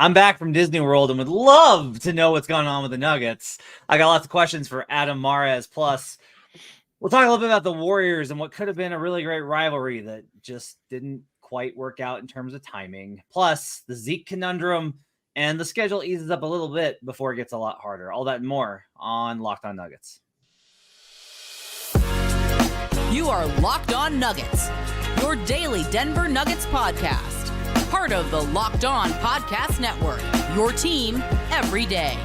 I'm back from Disney World and would love to know what's going on with the Nuggets. I got lots of questions for Adam Mares. Plus, we'll talk a little bit about the Warriors and what could have been a really great rivalry that just didn't quite work out in terms of timing. Plus, the Zeke conundrum, and the schedule eases up a little bit before it gets a lot harder. All that and more on Locked On Nuggets. You are Locked On Nuggets, your daily Denver Nuggets podcast. Part of the Locked On Podcast Network, your team every day.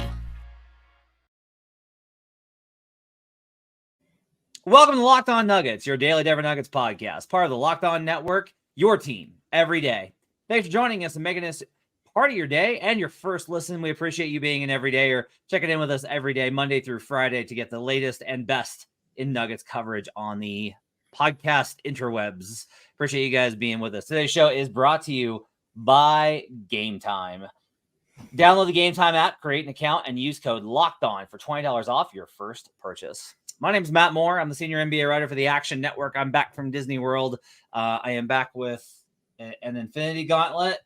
Welcome to Locked On Nuggets, your daily Denver Nuggets podcast. Part of the Locked On Network, your team every day. Thanks for joining us and making this part of your day and your first listen. We appreciate you being in every day or checking in with us every day, Monday through Friday, to get the latest and best in Nuggets coverage on the podcast interwebs. Appreciate you guys being with us. Today's show is brought to you by Gametime. Download the Gametime app, create an account, and use code LOCKEDON for $20 off your first purchase. My name is Matt Moore. I'm the senior NBA writer for the Action Network. I'm back from Disney World. I am back with an Infinity Gauntlet,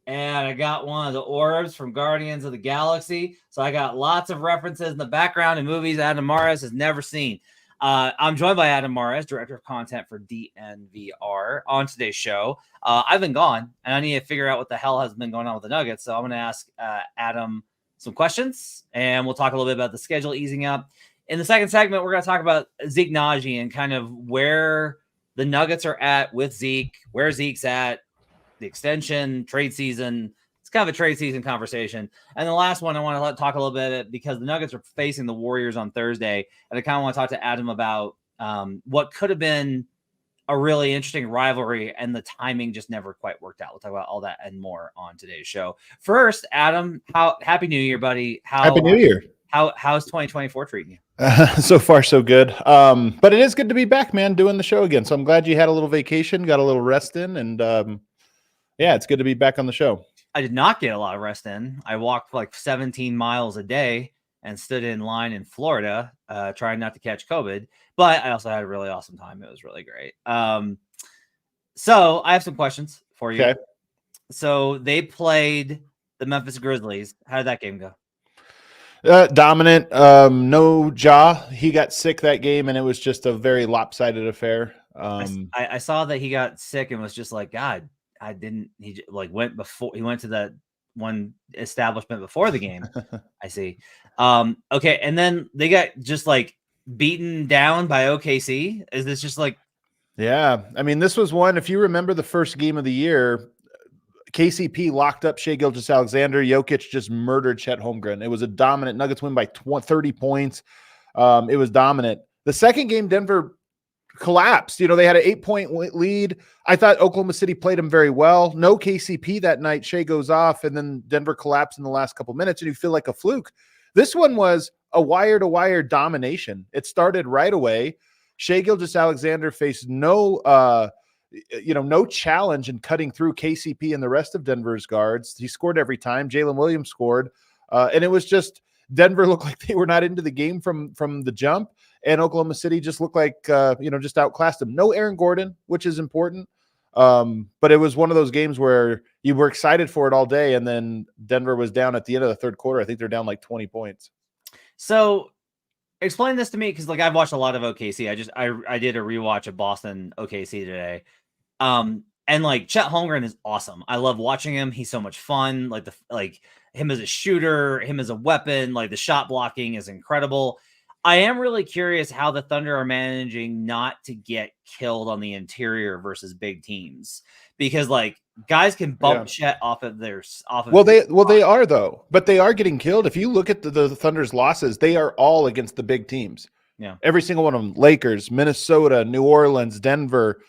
and I got one of the orbs from Guardians of the Galaxy. So I got lots of references in the background and movies Adam Mares has never seen. I'm joined by Adam Mares, Director of Content for DNVR, on today's show. I've been gone, and I need to figure out what the hell has been going on with the Nuggets. So I'm going to ask Adam some questions, and we'll talk a little bit about the schedule easing up. In the second segment, we're going to talk about Zeke Nnaji and kind of where the Nuggets are at with Zeke, where Zeke's at, the extension, trade season. It's kind of a trade season conversation. And the last one, I want to talk a little bit because the Nuggets are facing the Warriors on Thursday. And I kind of want to talk to Adam about what could have been a really interesting rivalry, and the timing just never quite worked out. We'll talk about all that and more on today's show. First, Adam, Happy New Year, buddy. Happy New Year. How's 2024 treating you? So far, so good. But it is good to be back, man, doing the show again. So I'm glad you had a little vacation, got a little rest in, and yeah, it's good to be back on the show. I did not get a lot of rest in. I walked like 17 miles a day and stood in line in Florida, trying not to catch COVID. But I also had a really awesome time. It was really great. So I have some questions for you. Okay. So they played the Memphis Grizzlies. How did that game go? Dominant. No Ja. He got sick that game, and it was just a very lopsided affair. I saw that he got sick and was just like, God, he went to that one establishment before the game. I see. Okay. And then they got just like beaten down by OKC. Is this just like, yeah. I mean, this was one, if you remember the first game of the year, KCP locked up Shai Gilgeous-Alexander. Jokic just murdered Chet Holmgren. It was a dominant. Nuggets win by 30 points. It was dominant. The second game, Denver collapsed. You know, they had an 8-point lead. I thought Oklahoma City played them very well. No KCP that night. Shai goes off, and then Denver collapsed in the last couple minutes, and you feel like a fluke. This one was a wire-to-wire domination. It started right away. Shai Gilgeous-Alexander faced no challenge in cutting through KCP and the rest of Denver's guards. He scored every time. Jalen Williams scored. And it was just Denver looked like they were not into the game from the jump. And Oklahoma City just looked like, just outclassed them. No Aaron Gordon, which is important. But it was one of those games where you were excited for it all day. And then Denver was down at the end of the third quarter. I think they're down like 20 points. So explain this to me, because like I've watched a lot of OKC. I did a rewatch of Boston OKC today. And like Chet Holmgren is awesome. I love watching him. He's so much fun. Like him as a shooter, him as a weapon, like the shot blocking is incredible. I am really curious how the Thunder are managing not to get killed on the interior versus big teams, because like guys can bump Chet off of their they are though, but they are getting killed. If you look at the Thunder's losses, they are all against the big teams. Yeah, every single one of them: Lakers, Minnesota, New Orleans, Denver,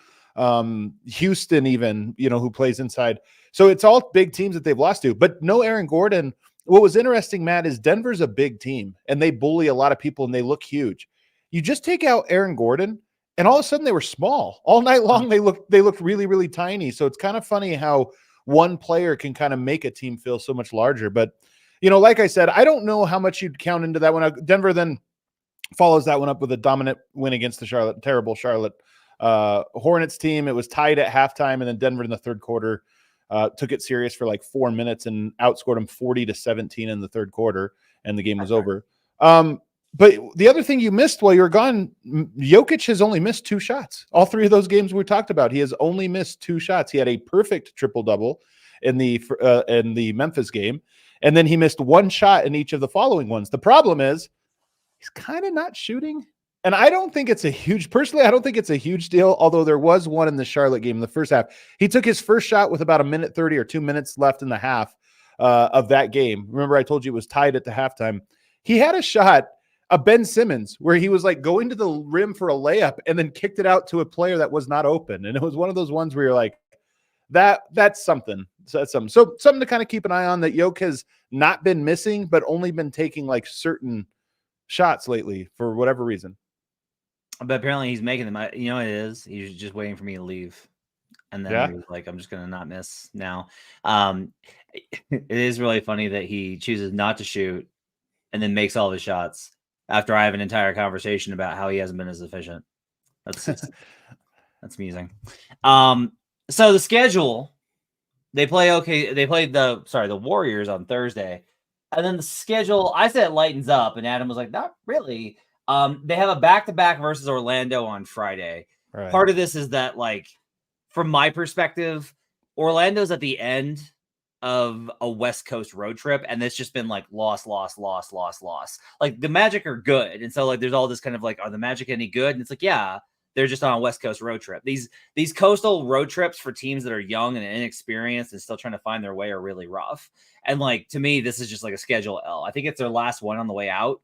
Houston, even who plays inside. So it's all big teams that they've lost to, but no Aaron Gordon. What was interesting, Matt, is Denver's a big team and they bully a lot of people and they look huge. You just take out Aaron Gordon and all of a sudden they were small. All night long they looked really, really tiny. So it's kind of funny how one player can kind of make a team feel so much larger. But, like I said, I don't know how much you'd count into that one. Denver then follows that one up with a dominant win against the terrible Charlotte Hornets team. It was tied at halftime, and then Denver in the third quarter took it serious for like 4 minutes and outscored him 40-17 in the third quarter, and the game was over. But the other thing you missed while you were gone, Jokic has only missed 2 shots. All 3 of those games we talked about, he has only missed 2 shots. He had a perfect triple-double in the Memphis game, and then he missed 1 shot in each of the following ones. The problem is he's kind of not shooting, and I don't think it's a huge deal, although there was one in the Charlotte game in the first half. He took his first shot with about 1:30 or 2 minutes left in the half of that game. Remember, I told you it was tied at the halftime. He had a shot, a Ben Simmons, where he was like going to the rim for a layup and then kicked it out to a player that was not open. And it was one of those ones where you're like, that's something. So that's something. So something to kind of keep an eye on, that Jokic has not been missing, but only been taking like certain shots lately for whatever reason. But apparently he's making them. You know what it is? He's just waiting for me to leave. And then he was like, I'm just going to not miss now. It is really funny that he chooses not to shoot and then makes all of his shots after I have an entire conversation about how he hasn't been as efficient. That's amusing. So the schedule, they play the Warriors on Thursday. And then the schedule, I said it lightens up, and Adam was like, not really. They have a back-to-back versus Orlando on Friday. Right. Part of this is that, like, from my perspective, Orlando's at the end of a West Coast road trip, and it's just been like loss. Like, the Magic are good, and so like there's all this kind of like, are the Magic any good? And it's like, yeah, they're just on a West Coast road trip. These coastal road trips for teams that are young and inexperienced and still trying to find their way are really rough. And like, to me, this is just like a schedule L. I think it's their last one on the way out,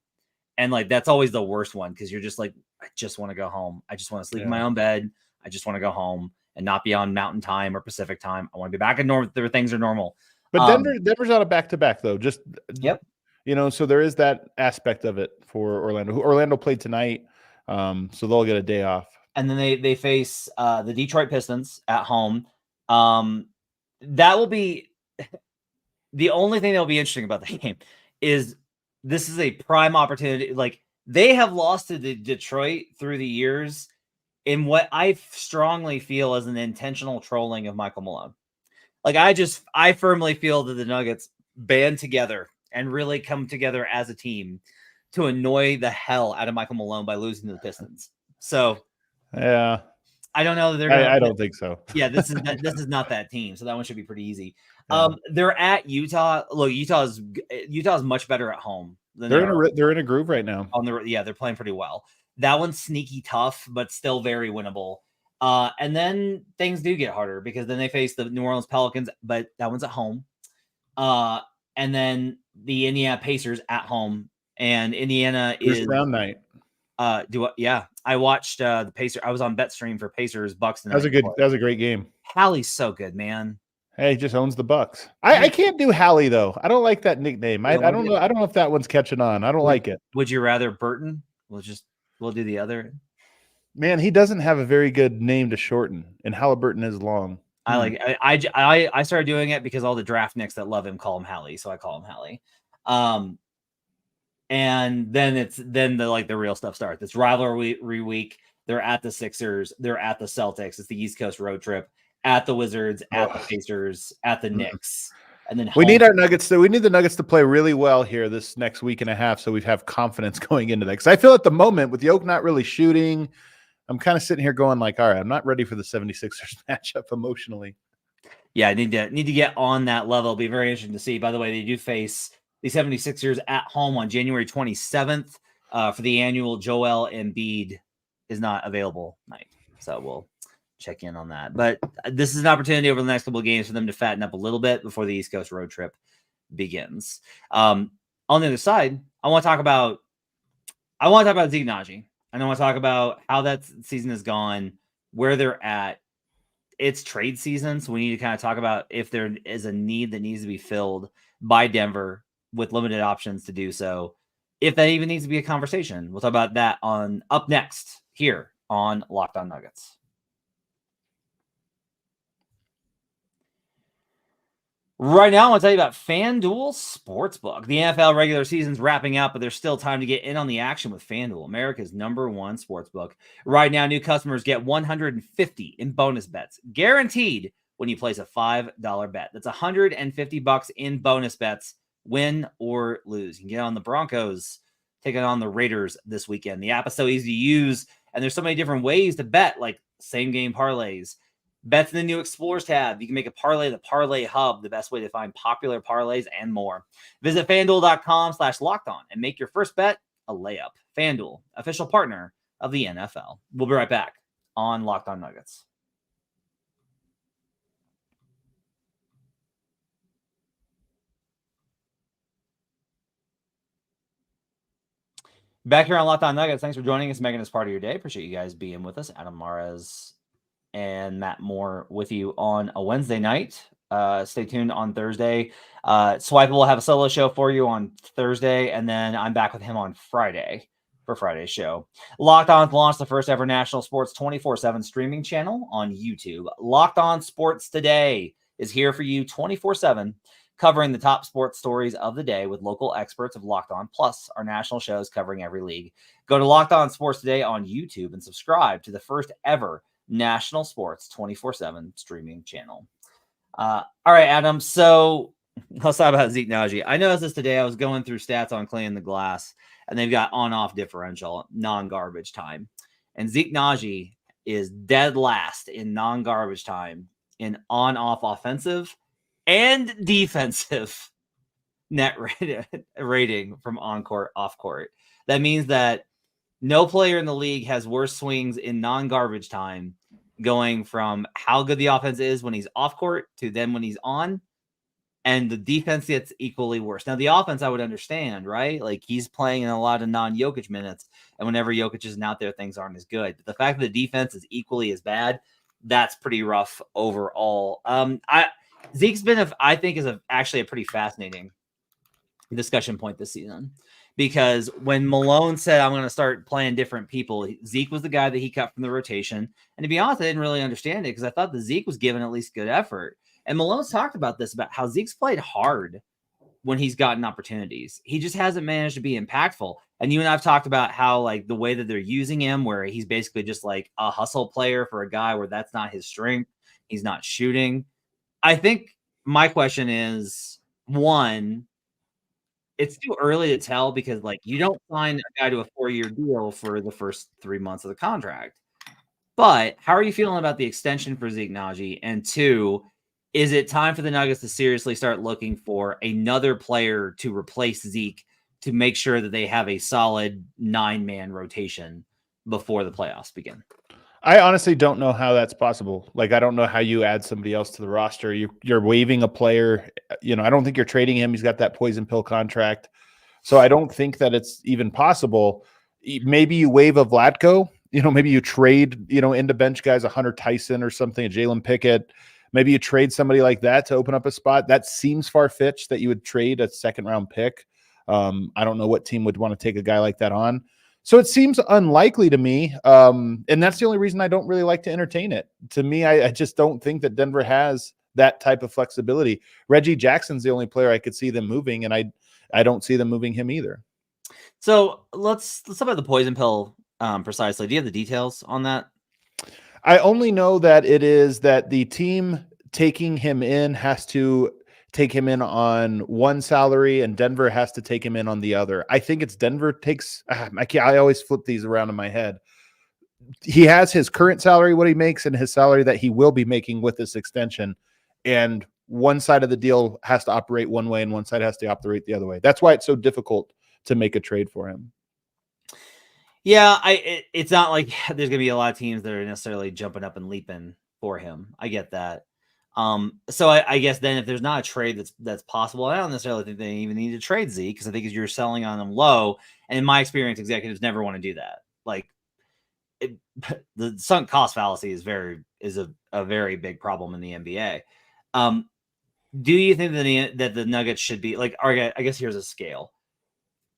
and like that's always the worst one, because you're just like, I just want to go home. I just want to sleep in my own bed. I just want to go home and not be on Mountain Time or Pacific Time. I want to be back in normal, where things are normal. But Denver's on a back-to-back though. Just so there is that aspect of it for Orlando. Orlando played tonight, so they'll get a day off. And then they face the Detroit Pistons at home. That will be the only thing that will be interesting about the game. Is this is a prime opportunity. Like, they have lost to the Detroit through the years in what I strongly feel is an intentional trolling of Michael Malone. Like, I firmly feel that the Nuggets band together and really come together as a team to annoy the hell out of Michael Malone by losing to the Pistons. So, yeah, I don't know that they're gonna, I don't think so. Yeah, this is not that team, so that one should be pretty easy. Yeah. They're at Utah. Look, Utah's much better at home. They're in a groove right now. They're playing pretty well. That one's sneaky tough, but still very winnable. And then things do get harder, because then they face the New Orleans Pelicans, but that one's at home. And then the Indiana Pacers at home, and Indiana is round night. I watched the Pacers. I was on BetStream for Pacers Bucks. That was a great game. Hallie's so good, man. Hey, he just owns the Bucks. I can't do Hallie though. I don't like that nickname. I don't know. I don't know if that one's catching on. I don't like it. Would you rather Burton? We'll do the other. Man, he doesn't have a very good name to shorten, and Halliburton is long. I started doing it because all the draft nicks that love him call him Hallie, so I call him Hallie. And then the real stuff starts. It's rivalry week. They're at the Sixers. They're at the Celtics. It's the East Coast road trip. At the Wizards, at the Pacers, at the Knicks, and then we need our Nuggets. We need the Nuggets to play really well here this next week and a half, so we have confidence going into that. Because I feel at the moment, with Jokic not really shooting, I'm kind of sitting here going like, all right, I'm not ready for the 76ers matchup emotionally. Yeah, I need to get on that level. It'll be very interesting to see. By the way, they do face the 76ers at home on January 27th for the annual Joel Embiid is not available night. So we'll check in on that. But this is an opportunity over the next couple of games for them to fatten up a little bit before the East Coast road trip begins. On the other side, I want to talk about Zeke Nnaji. And I want to talk about how that season has gone, where they're at. It's trade season, so we need to kind of talk about if there is a need that needs to be filled by Denver with limited options to do so, if that even needs to be a conversation. We'll talk about that up next here on Locked On Nuggets. Right now, I want to tell you about FanDuel Sportsbook. The NFL regular season's wrapping up, but there's still time to get in on the action with FanDuel, America's #1 sportsbook. Right now, new customers get $150 in bonus bets, guaranteed when you place a $5 bet. That's $150 in bonus bets, win or lose. You can get on the Broncos taking on the Raiders this weekend. The app is so easy to use, and there's so many different ways to bet, like same game parlays. Bets in the new Explorers tab. You can make a parlay, the Parlay Hub, the best way to find popular parlays and more. Visit FanDuel.com/lockedon and make your first bet a layup. FanDuel, official partner of the NFL. We'll be right back on Locked On Nuggets. Back here on Locked On Nuggets. Thanks for joining us, making this part of your day. Appreciate you guys being with us. Adam Mares and Matt Moore with you on a Wednesday night. Stay tuned on Thursday. Swipe will have a solo show for you on Thursday, and then I'm back with him on Friday for Friday's show. Locked On launched the first ever national sports 24/7 streaming channel on YouTube. Locked On Sports Today is here for you 24/7, covering the top sports stories of the day with local experts of Locked On, plus our national shows covering every league. Go to Locked On Sports Today on YouTube and subscribe to the first ever national sports 24/7 streaming channel. All right, Adam. So let's talk about Zeke Naji. I noticed this today. I was going through stats on cleaning the glass, and they've got on-off differential, non-garbage time. And Zeke Naji is dead last in non-garbage time in on-off offensive and defensive net rating from on-court, off-court. That means that no player in the league has worse swings in non-garbage time, going from how good the offense is when he's off court to then when he's on, and the defense gets equally worse. Now, the offense I would understand, right? Like, he's playing in a lot of non-Jokic minutes, and whenever Jokic isn't out there, things aren't as good. But the fact that the defense is equally as bad, that's pretty rough overall. Zeke's been, I think, is actually a pretty fascinating discussion point this season. Because when Malone said, I'm going to start playing different people, Zeke was the guy that he cut from the rotation. And to be honest, I didn't really understand it because I thought that Zeke was giving at least good effort. And Malone's talked about this, about how Zeke's played hard when he's gotten opportunities. He just hasn't managed to be impactful. And you and I've talked about how, like, the way that they're using him, where he's basically just like a hustle player for a guy where that's not his strength. He's not shooting. I think my question is, one, it's too early to tell because, like, you don't sign a guy to a 4-year deal for the first 3 months of the contract. But how are you feeling about the extension for Zeke Naji? And two, is it time for the Nuggets to seriously start looking for another player to replace Zeke to make sure that they have a solid 9-man rotation before the playoffs begin? I honestly don't know how that's possible. Like, I don't know how you add somebody else to the roster. You're waiving a player. You know, I don't think you're trading him. He's got that poison pill contract. So I don't think that it's even possible. Maybe you waive a Vlatko. You know, maybe you trade, into bench guys, a Hunter Tyson or something, a Jalen Pickett. Maybe you trade somebody like that to open up a spot. That seems far-fetched that you would trade a second-round pick. I don't know what team would want to take a guy like that on. So it seems unlikely to me, and that's the only reason I don't really like to entertain it. To me, I just don't think that Denver has that type of flexibility. Reggie Jackson's the only player I could see them moving, and I don't see them moving him either. So let's talk about the poison pill precisely. Do you have the details on that? I only know that it is that the team taking him in has to take him in on one salary and Denver has to take him in on the other. I think it's Denver takes, I always flip these around in my head. He has his current salary, what he makes, and his salary that he will be making with this extension. And one side of the deal has to operate one way and one side has to operate the other way. That's why it's so difficult to make a trade for him. Yeah, it's not like there's going to be a lot of teams that are necessarily jumping up and leaping for him. I get that. So I guess then if there's not a trade that's possible, I don't necessarily think they even need to trade Zeke, because I think you're selling on them low. And in my experience, executives never want to do that. Like, the sunk cost fallacy is a very big problem in the NBA. Do you think that the Nuggets should be like, I guess here's a scale.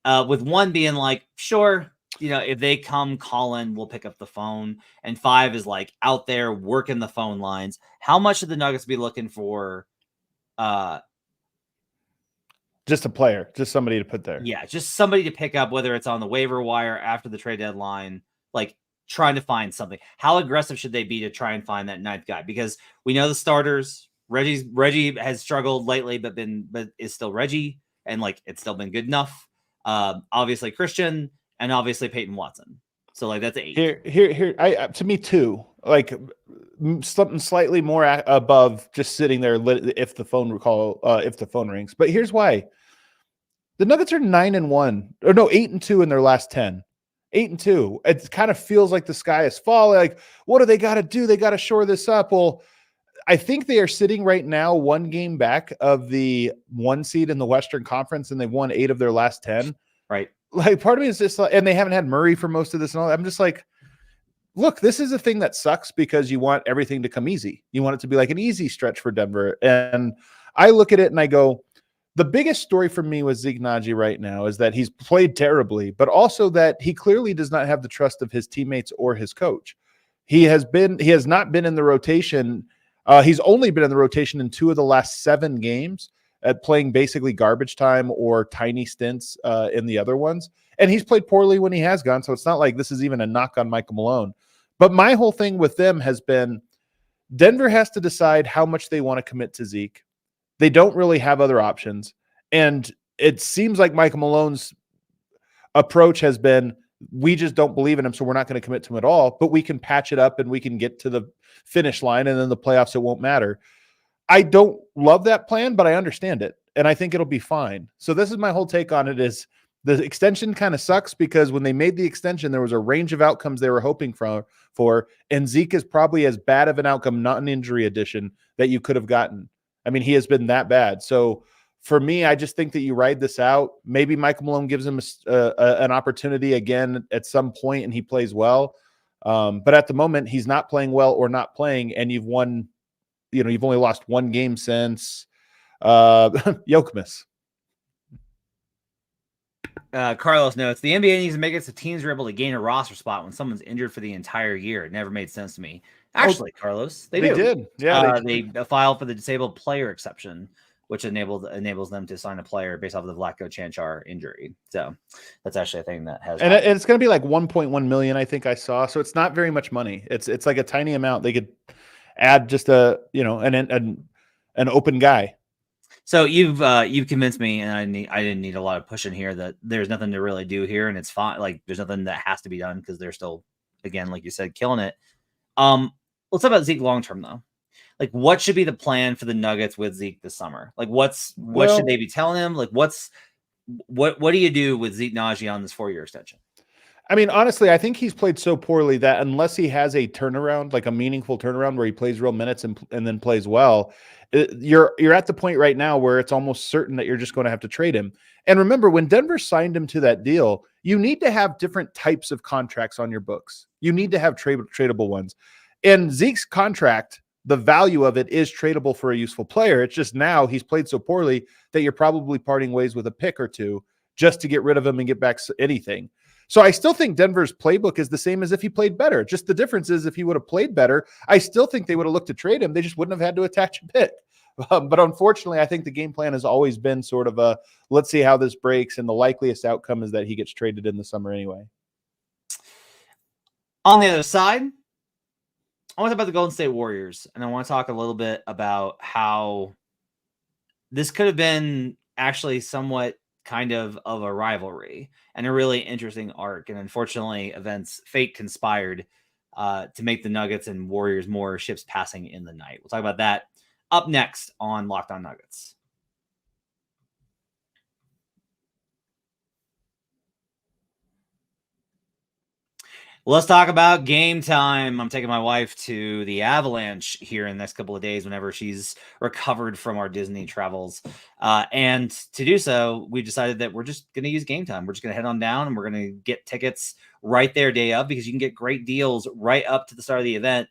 With one being like, sure, if they come calling, we'll pick up the phone. And 5 is like out there working the phone lines. How much should the Nuggets be looking for? Just a player, just somebody to put there. Yeah, just somebody to pick up, whether it's on the waiver wire after the trade deadline. Like, trying to find something. How aggressive should they be to try and find that ninth guy? Because we know the starters. Reggie has struggled lately, but is still Reggie, and like it's still been good enough. Obviously Christian, and obviously Peyton Watson. So like that's 8. Here. To me too. Like something slightly more above just sitting there if the phone rings. But here's why: the Nuggets are 9-1, or no, 8-2 in their last 10. 8-2. It kind of feels like the sky is falling. Like, what do they got to do? They got to shore this up. Well, I think they are sitting right now 1 game back of the 1 seed in the Western Conference, and they've won 8 of their last 10. Right. Like, part of me is just like, and they haven't had Murray for most of this and all. I'm just like, look, this is a thing that sucks because you want everything to come easy. You want it to be like an easy stretch for Denver. And I look at it and I go, the biggest story for me with Zeke Nnaji right now is that he's played terribly, but also that he clearly does not have the trust of his teammates or his coach. He has not been in the rotation. He's only been in the rotation in 2 of the last 7 games, at playing basically garbage time or tiny stints in the other ones. And he's played poorly when he has gone. So it's not like this is even a knock on Michael Malone. But my whole thing with them has been Denver has to decide how much they want to commit to Zeke. They don't really have other options. And it seems like Michael Malone's approach has been, we just don't believe in him, so we're not going to commit to him at all, but we can patch it up and we can get to the finish line, and then the playoffs, it won't matter. I don't love that plan, but I understand it, and I think it'll be fine. So this is my whole take on it: is the extension kind of sucks because when they made the extension, there was a range of outcomes they were hoping for, and Zeke is probably as bad of an outcome, not an injury addition, that you could have gotten. I mean, he has been that bad. So for me, I just think that you ride this out. Maybe Michael Malone gives him an opportunity again at some point and he plays well. But at the moment, he's not playing well or not playing, and you've won, you've only lost 1 game since Jokimus. Carlos notes, the NBA needs to make it so teams are able to gain a roster spot when someone's injured for the entire year. It never made sense to me. Actually, Carlos, they did. Yeah, they filed for the disabled player exception, which enables them to sign a player based off of the Vlatko Čančar injury. So that's actually a thing that has. And it's going to be like 1.1 million, I think I saw. So it's not very much money. It's like a tiny amount. They could add just an open guy. So you've convinced me, and I didn't need a lot of pushing here, that there's nothing to really do here, and it's fine. Like there's nothing that has to be done because they're still, again, like you said, killing it. Let's talk about Zeke long term though. Like, what should be the plan for the Nuggets with Zeke this summer? Like, what should they be telling him? Like, what do you do with Zeke Naji on this 4-year extension? I mean, honestly, I think he's played so poorly that unless he has a turnaround, like a meaningful turnaround where he plays real minutes and then plays well, you're at the point right now where it's almost certain that you're just going to have to trade him. And remember, when Denver signed him to that deal, you need to have different types of contracts on your books. You need to have tradable ones. And Zeke's contract, the value of it is tradable for a useful player. It's just now he's played so poorly that you're probably parting ways with a pick or 2 just to get rid of him and get back anything. So I still think Denver's playbook is the same as if he played better. Just the difference is if he would have played better, I still think they would have looked to trade him. They just wouldn't have had to attach a pick. But unfortunately, I think the game plan has always been sort of a, let's see how this breaks. And the likeliest outcome is that he gets traded in the summer anyway. On the other side, I want to talk about the Golden State Warriors, and I want to talk a little bit about how this could have been actually somewhat kind of a rivalry and a really interesting arc. And unfortunately, fate conspired to make the Nuggets and Warriors more ships passing in the night. We'll talk about that up next on Locked On Nuggets. Let's talk about game time. I'm taking my wife to the Avalanche here in the next couple of days whenever she's recovered from our Disney travels. And to do so, we decided that we're just going to use game time. We're just going to head on down and we're going to get tickets right there day of, because you can get great deals right up to the start of the event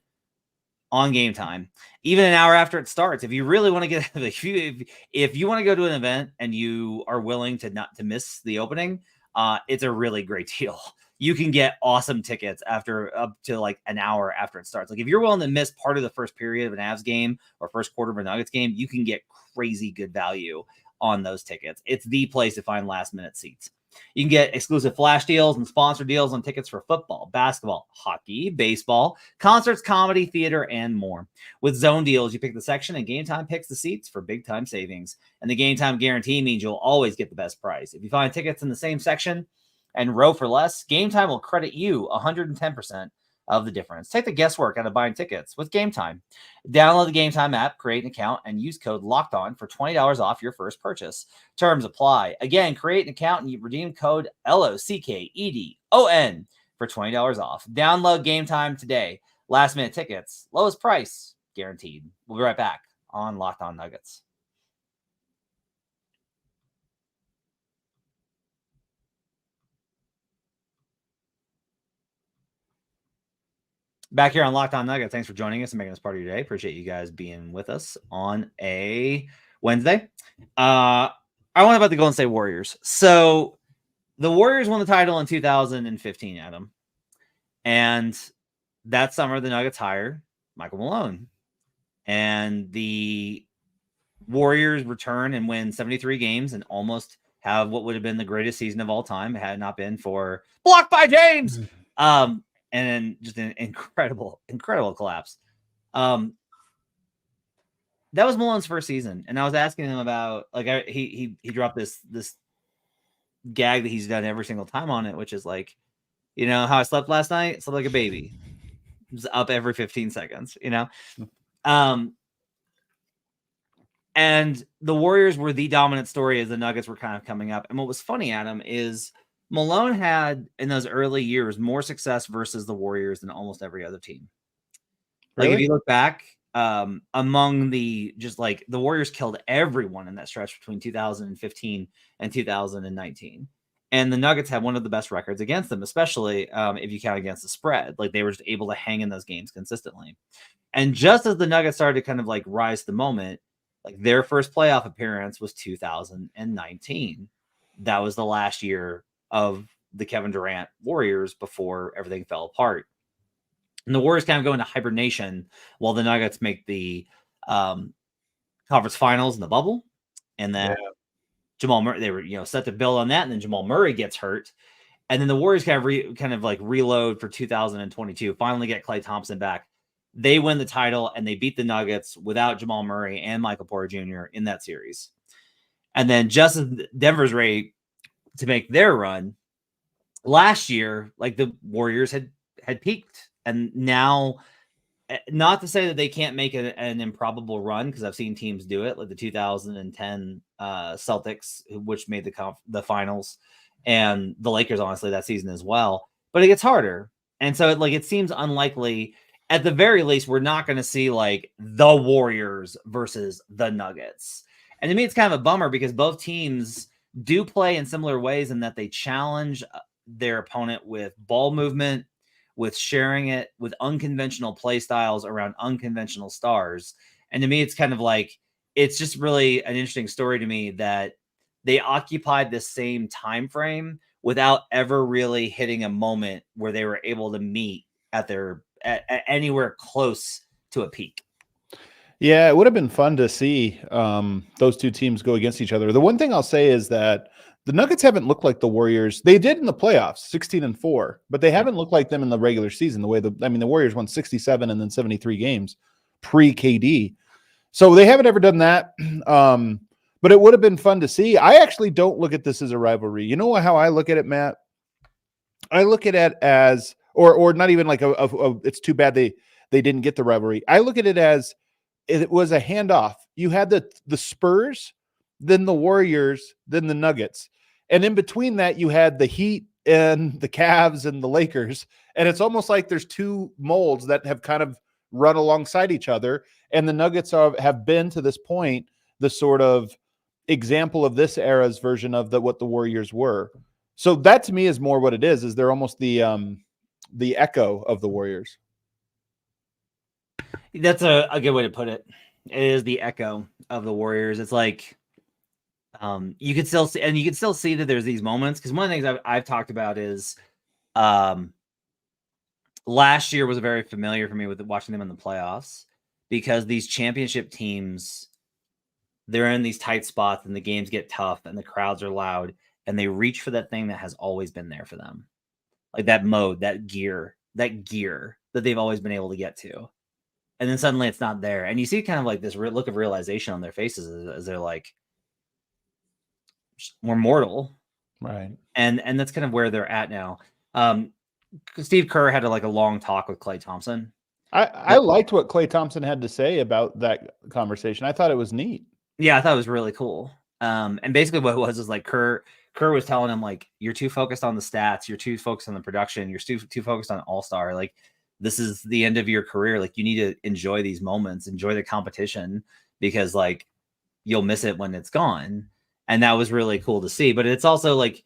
on game time, even an hour after it starts. If you really want to get, if you want to go to an event and you are willing to not to miss the opening, it's a really great deal. You can get awesome tickets after up to like an hour after it starts. Like if you're willing to miss part of the first period of an Avs game or first quarter of a Nuggets game, you can get crazy good value on those tickets. It's the place to find last minute seats. You can get exclusive flash deals and sponsor deals on tickets for football, basketball, hockey, baseball, concerts, comedy, theater, and more. With zone deals, you pick the section and Gametime picks the seats for big time savings. And the Gametime guarantee means you'll always get the best price. If you find tickets in the same section and row for less, Gametime will credit you 110% of the difference. Take the guesswork out of buying tickets with Gametime. Download the Gametime app, create an account, and use code LOCKEDON for $20 off your first purchase. Terms apply. Again, create an account and you redeem code LOCKEDON for $20 off. Download Gametime today. Last minute tickets, lowest price guaranteed. We'll be right back on Locked On Nuggets. Back here on Locked On Nuggets. Thanks for joining us and making us part of your day. Appreciate you guys being with us on a Wednesday. I want about the Golden State Warriors. So the Warriors won the title in 2015, Adam. And that summer, the Nuggets hired Michael Malone. And the Warriors return and win 73 games and almost have what would have been the greatest season of all time. It had not been for blocked by James. And then just an incredible collapse. That was Malone's first season, and I was asking him about he dropped this gag that he's done every single time on it, which is like, you know, how I slept last night. I slept like a baby. It was up every 15 seconds, you know. And the Warriors were the dominant story as the Nuggets were kind of coming up. And what was funny, Adam, is Malone had in those early years more success versus the Warriors than almost every other team. Like if you look back, among the Warriors killed everyone in that stretch between 2015 and 2019. And the Nuggets had one of the best records against them, especially if you count against the spread. Like they were just able to hang in those games consistently. And just as the Nuggets started to kind of like rise to the moment, like their first playoff appearance was 2019. That was the last year of the Kevin Durant Warriors before everything fell apart. And the Warriors kind of go into hibernation while the Nuggets make the conference finals in the bubble. And then Jamal Murray, they were, set to build on that. And then Jamal Murray gets hurt. And then the Warriors kind of reload for 2022, finally get Klay Thompson back. They win the title and they beat the Nuggets without Jamal Murray and Michael Porter Jr. in that series. And then just as Denver's ready to make their run last year, like the Warriors had peaked, and now, not to say that they can't make an improbable run, because I've seen teams do it, like the 2010 Celtics, which made the finals, and the Lakers, honestly, that season as well. But it gets harder, and so it seems unlikely. At the very least, we're not going to see like the Warriors versus the Nuggets. And to me, it's kind of a bummer because both teams do play in similar ways in that they challenge their opponent with ball movement, with sharing it, with unconventional play styles around unconventional stars. And to me, it's kind of like, it's just really an interesting story to me that they occupied the same time frame without ever really hitting a moment where they were able to meet at anywhere close to a peak. Yeah, it would have been fun to see those two teams go against each other. The one thing I'll say is that the Nuggets haven't looked like the Warriors. They did in the playoffs, 16-4, but they haven't looked like them in the regular season. The Warriors won 67 and then 73 games pre-KD. So they haven't ever done that. But it would have been fun to see. I actually don't look at this as a rivalry. You know how I look at it, Matt? I look at it as, or not even like it's too bad they didn't get the rivalry. I look at it as it was a handoff. You had the Spurs, then the Warriors, then the Nuggets. And in between that, you had the Heat and the Cavs and the Lakers. And it's almost like there's two molds that have kind of run alongside each other. And the Nuggets have been to this point the sort of example of this era's version of what the Warriors were. So that to me is more what it is they're almost the echo of the Warriors. That's a good way to put it. It is the echo of the Warriors. It's like you could still see that there's these moments, because one of the things I've talked about is last year was very familiar for me with watching them in the playoffs, because these championship teams, they're in these tight spots and the games get tough and the crowds are loud and they reach for that thing that has always been there for them. Like that mode, that gear that they've always been able to get to. And then suddenly it's not there. And you see kind of like this look of realization on their faces as they're like, we're mortal. Right. And that's kind of where they're at now. Steve Kerr had a long talk with Klay Thompson. I liked what Klay Thompson had to say about that conversation. I thought it was neat. Yeah, I thought it was really cool. And basically what it was is like Kerr was telling him, like, you're too focused on the stats, you're too focused on the production, you're too focused on All-Star. Like, this is the end of your career. Like, you need to enjoy these moments, enjoy the competition, because like you'll miss it when it's gone. And that was really cool to see. But it's also like,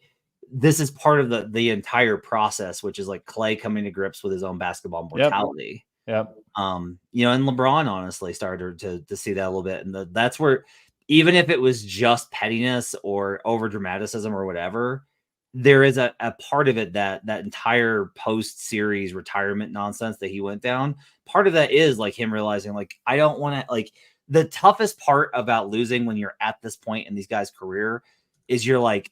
this is part of the entire process, which is like Klay coming to grips with his own basketball mortality. Yep. And LeBron honestly started to see that a little bit. And that's where, even if it was just pettiness or over dramaticism or whatever, there is a part of it that entire post-series retirement nonsense that he went down. Part of that is like him realizing, like, I don't want to, like, the toughest part about losing when you're at this point in these guys' career is you're like,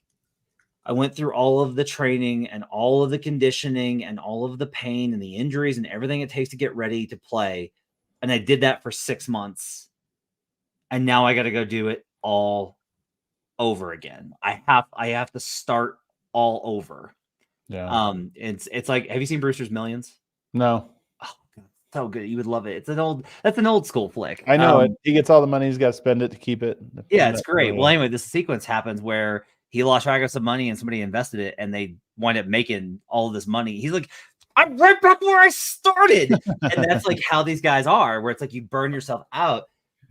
I went through all of the training and all of the conditioning and all of the pain and the injuries and everything it takes to get ready to play. And I did that for 6 months. And now I got to go do it all over again. I have to start all over. Yeah. It's like, have you seen Brewster's Millions? No. Oh, God, so good. You would love it. That's an old school flick. I know it. He gets all the money. He's got to spend it to keep it. Yeah, it's great. Well, anyway, this sequence happens where he lost track of some money and somebody invested it and they wind up making all of this money. He's like, I'm right back where I started. And that's like how these guys are, where it's like you burn yourself out.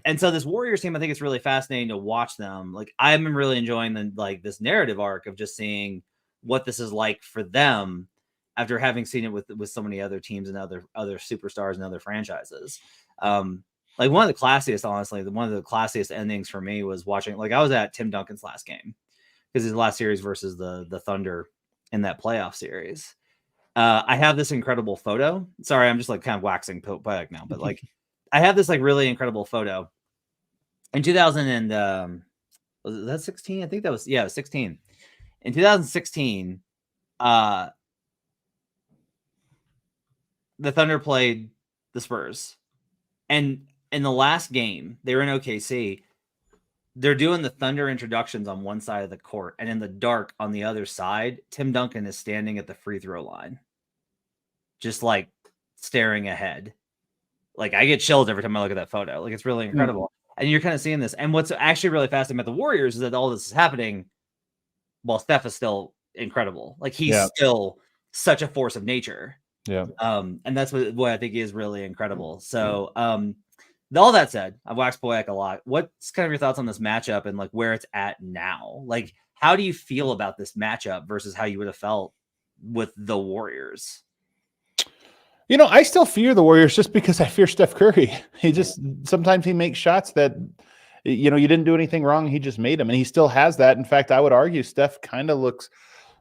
And so this Warriors team, I think it's really fascinating to watch them. Like, I've been really enjoying this narrative arc of just seeing what this is like for them after having seen it with so many other teams and other superstars and other franchises. Like, one of the classiest, honestly, one of the classiest endings for me was watching, like, I was at Tim Duncan's last game, because his last series versus the Thunder in that playoff series. I have this incredible photo. Sorry, I'm just like kind of waxing poetic now, but like I have this like really incredible photo in 2000 and was that 16? I think that was, it was 16. In 2016, the Thunder played the Spurs, and in the last game, they were in OKC. They're doing the Thunder introductions on one side of the court, and in the dark on the other side, Tim Duncan is standing at the free throw line, just like staring ahead. Like, I get chills every time I look at that photo. Like, it's really incredible. And you're kind of seeing this. And what's actually really fascinating about the Warriors is that all this is happening while Steph is still incredible. Like, he's still such a force of nature. Yeah. And that's what I think is really incredible. So, all that said, I've waxed poetic a lot. What's kind of your thoughts on this matchup and like where it's at now? Like, how do you feel about this matchup versus how you would have felt with the Warriors? I still fear the Warriors just because I fear Steph Curry. Sometimes he makes shots that, you didn't do anything wrong. He just made them, and he still has that. In fact, I would argue Steph kind of looks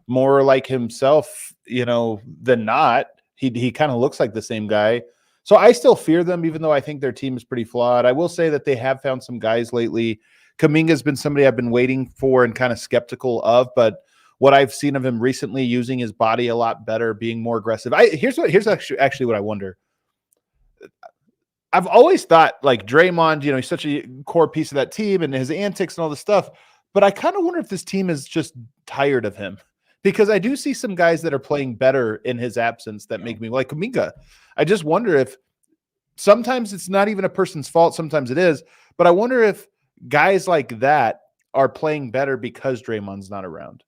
more like himself, than not. He kind of looks like the same guy. So I still fear them, even though I think their team is pretty flawed. I will say that they have found some guys lately. Kuminga's been somebody I've been waiting for and kind of skeptical of, but what I've seen of him recently, using his body a lot better, being more aggressive. Here's actually what I wonder. I've always thought, like, Draymond, he's such a core piece of that team and his antics and all this stuff, but I kind of wonder if this team is just tired of him, because I do see some guys that are playing better in his absence that make me like Kuminga. I just wonder if sometimes it's not even a person's fault. Sometimes it is, but I wonder if guys like that are playing better because Draymond's not around.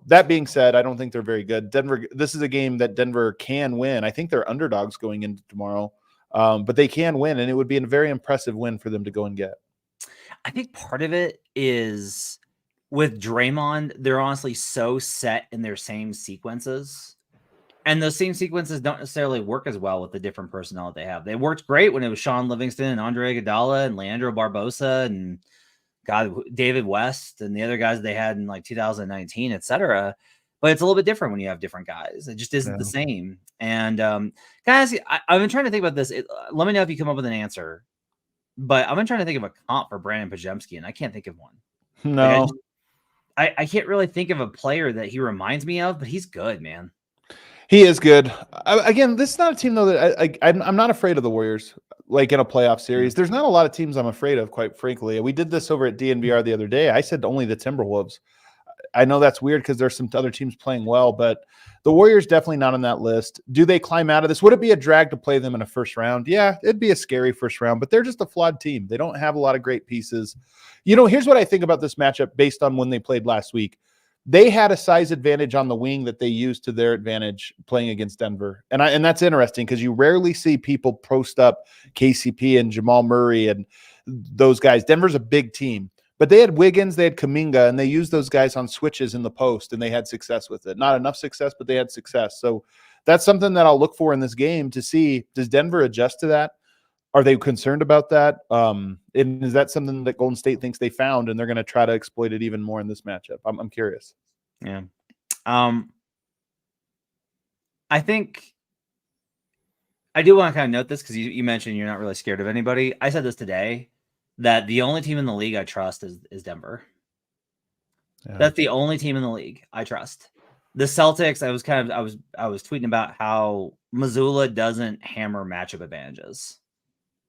That being said, I don't think they're very good. Denver, this is a game that Denver can win. I think they're underdogs going into tomorrow, but they can win, and it would be a very impressive win for them to go and get. I think part of it is with Draymond, they're honestly so set in their same sequences. And those same sequences don't necessarily work as well with the different personnel that they have. They worked great when it was Sean Livingston and Andre Iguodala and Leandro Barbosa and David West and the other guys they had in like 2019, et cetera. But it's a little bit different when you have different guys. It just isn't the same. And guys, I've been trying to think about this. Let me know if you come up with an answer. But I've been trying to think of a comp for Brandon Pajemski, and I can't think of one. No. I can't really think of a player that he reminds me of, but he's good, man. He is good. Again, this is not a team though that I'm not afraid of the Warriors. Like in a playoff series, there's not a lot of teams I'm afraid of, quite frankly. We did this over at DNVR the other day. I said only the Timberwolves. I know that's weird because there's some other teams playing well, but the Warriors definitely not on that list. Do they climb out of this? Would it be a drag to play them in a first round? Yeah, it'd be a scary first round, but they're just a flawed team. They don't have a lot of great pieces. Here's what I think about this matchup based on when they played last week. They had a size advantage on the wing that they used to their advantage playing against Denver. And that's interesting because you rarely see people post up KCP and Jamal Murray and those guys. Denver's a big team. But they had Wiggins, they had Kuminga, and they used those guys on switches in the post, and they had success with it. Not enough success, but they had success. So that's something that I'll look for in this game to see, does Denver adjust to that? Are they concerned about that? And is that something that Golden State thinks they found, and they're going to try to exploit it even more in this matchup? I'm curious. Yeah. I think I do want to kind of note this because you mentioned you're not really scared of anybody. I said this today, that the only team in the league I trust is Denver. Yeah. That's the only team in the league I trust. The Celtics, I was tweeting about how Missoula doesn't hammer matchup advantages.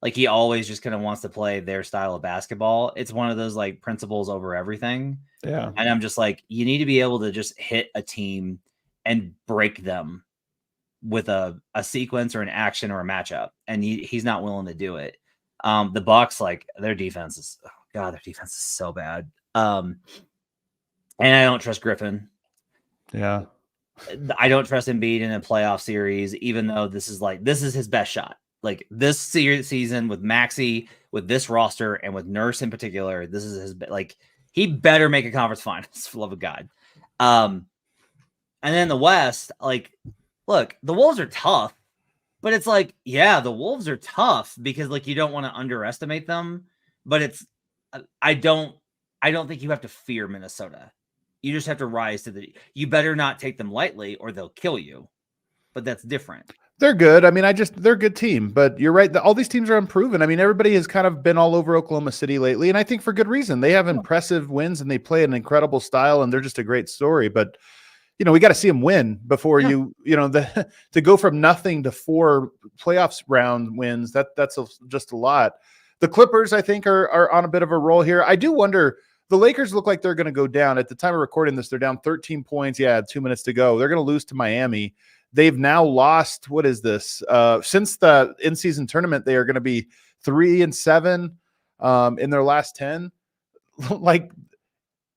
Like he always just kind of wants to play their style of basketball. It's one of those like principles over everything. Yeah. And I'm just like, you need to be able to just hit a team and break them with a sequence or an action or a matchup. And he's not willing to do it. The Bucks, like their defense is, their defense is so bad. And I don't trust Griffin. Yeah. I don't trust Embiid in a playoff series, even though this is his best shot. Like this season with Maxey, with this roster, and with Nurse in particular, this is his, like, he better make a conference finals for the love of God. And then the West, like, look, the Wolves are tough. But it's like, yeah, the Wolves are tough because like you don't want to underestimate them. But I don't think you have to fear Minnesota. You just have to rise to you better not take them lightly or they'll kill you. But that's different. They're good. I mean, they're a good team, but you're right. All these teams are unproven. I mean, everybody has kind of been all over Oklahoma City lately, and I think for good reason. They have impressive wins and they play an incredible style, and they're just a great story. But we got to see them win before to go from nothing to 4 playoffs round wins. That's just a lot. The Clippers, I think, are on a bit of a roll here. I do wonder, the Lakers look like they're going to go down. At the time of recording this, they're down 13 points. Yeah, 2 minutes to go. They're going to lose to Miami. They've now lost, what is this? Since the in-season tournament, they are going to be 3-7 in their last 10. Like,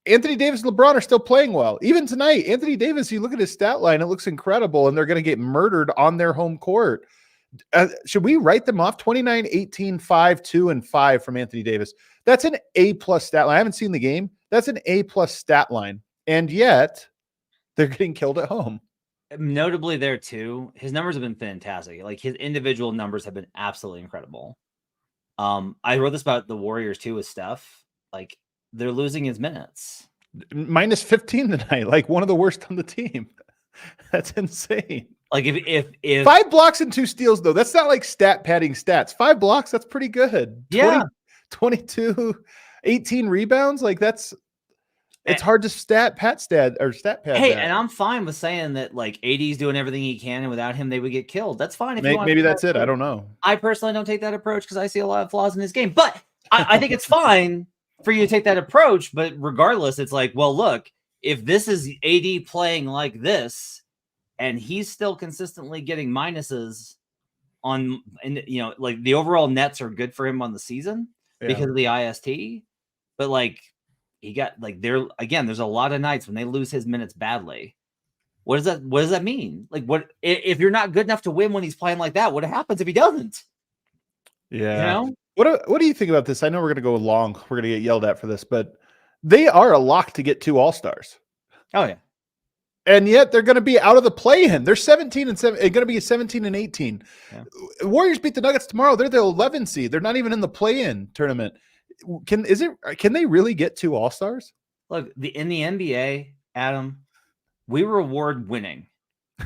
Anthony Davis and LeBron are still playing well. Even tonight, Anthony Davis, you look at his stat line, it looks incredible, and they're going to get murdered on their home court. Should we write them off? 29, 18, 5, 2, and 5 from Anthony Davis. That's an A-plus stat line. I haven't seen the game. That's an A-plus stat line. And yet, they're getting killed at home. Notably there, too, his numbers have been fantastic. Like, his individual numbers have been absolutely incredible. I wrote this about the Warriors, too, with Steph. Like, they're losing his minutes. Minus 15 tonight, like one of the worst on the team. That's insane. Like if 5 blocks and 2 steals, though, that's not like stat padding stats. 5 blocks, that's pretty good. Yeah. 22, 18 rebounds. Like it's hard to stat pad. Hey, that. And I'm fine with saying that like AD's doing everything he can, and without him, they would get killed. That's fine. Maybe that's it. I don't know. I personally don't take that approach because I see a lot of flaws in his game, but I think it's fine for you to take that approach. But regardless, it's like, well, look, if this is AD playing like this and he's still consistently getting minuses like the overall nets are good for him on the season because of the IST, but like he got like there's a lot of nights when they lose his minutes badly. What does that mean? Like, what if you're not good enough to win when he's playing like that? What happens if he doesn't? Yeah. What do you think about this? I know we're going to go long. We're going to get yelled at for this, but they are a lock to get 2 All-Stars. Oh yeah. And yet they're going to be out of the play-in. They're 17-7. They're going to be 17-18. Yeah. Warriors beat the Nuggets tomorrow. They're the 11 seed. They're not even in the play-in tournament. Can they really get 2 All-Stars? Look, in the NBA, Adam, we reward winning.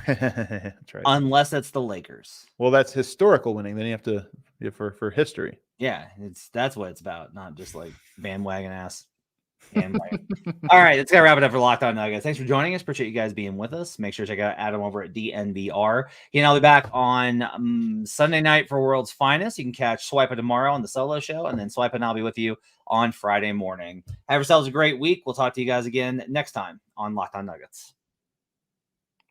That's right. Unless it's the Lakers. Well, that's historical winning. Then you have to for history. Yeah, that's what it's about, not just like bandwagon ass. Damn right. All right, that's gonna wrap it up for Locked On Nuggets. Thanks for joining us. Appreciate you guys being with us. Make sure to check out Adam over at DNVR. He and I'll be back on Sunday night for World's Finest. You can catch Swipe It tomorrow on the solo show, and then Swipe It and I'll be with you on Friday morning. Have yourselves a great week. We'll talk to you guys again next time on Locked On Nuggets.